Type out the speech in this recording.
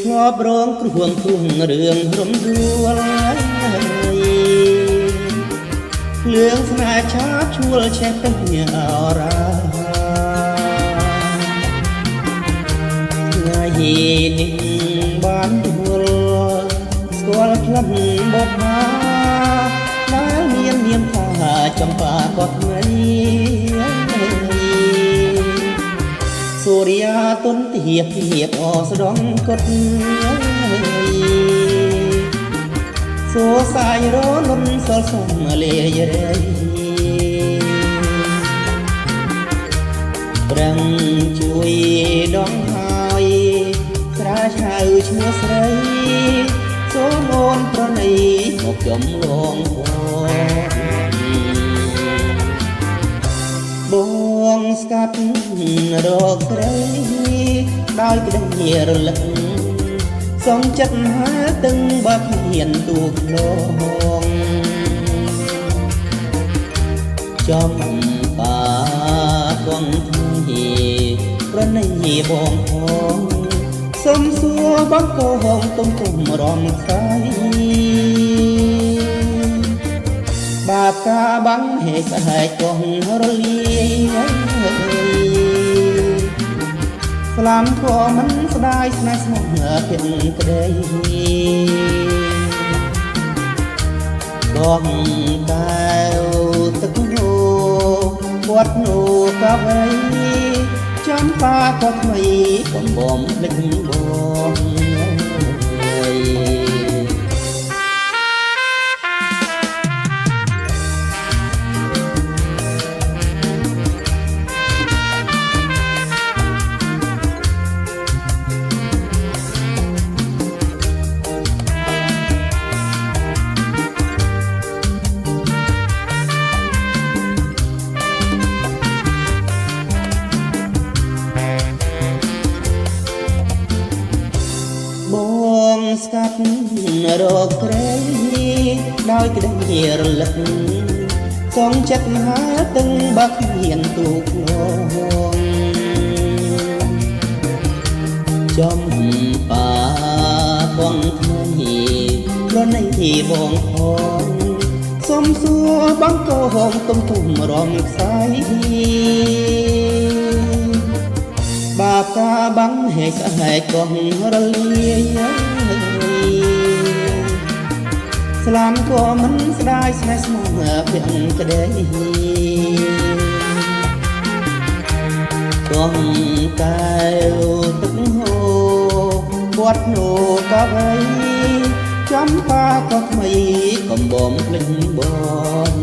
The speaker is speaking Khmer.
ធ្លាប់រងគ្រោះទុំរឿងរំដួលភ្លើងស្នេហ៍ឆាបឈួលឆេះពេញអរាថ្ងៃនេះបានដួលស្គាល់ក្លិនបបហាដែលមាននាមថាចំបាក៏ថ្មីសូរិយាទុនទាភាពអស្ដងកត់សួសាយរលំសល់សំលេយរៃប្រឹងជួយដងហើយស្រាឆៅឈ្មោះស្រីសូមអូនប្រណីមកចំលងបងស្កាត់រកស្រីដោយក្តីរលឹកសងចិត្តហាទឹងបាក់ហ៊ានទូកលងចំបាកងធីប្រណីបងផងសុំសួរបងកោហងទុំទុំរំខាយបាបកាបាំងហេស្ហែកកងរលាយស្លាមក៏មិនស្ដាយស្នេហ៍ស្មោះភេទក្តីបងតែវទឹកញោបាត់នោកាវៃចំបាក៏ថ្មីកំបំភ្លេចបងបងស្កាត់រកក្រែងដោយក្តីរលឹកសងចិត្តមហាទឹងបាក់ហ៊ានទូកលងចំបាបងថ្មីប្រណីបងផងសុំសួរបងកោហងទុំទុំរំខ្សែបាបកាបាំងហេស្ហែកកងរលាយស្លាមក៏មិនស្ដាយស្នេហ៍ស្មោះភេទក្តីកងតែវទឹកហូបាត់នោកាវៃចំបាក៏ថ្មីកំបំភ្លេចបង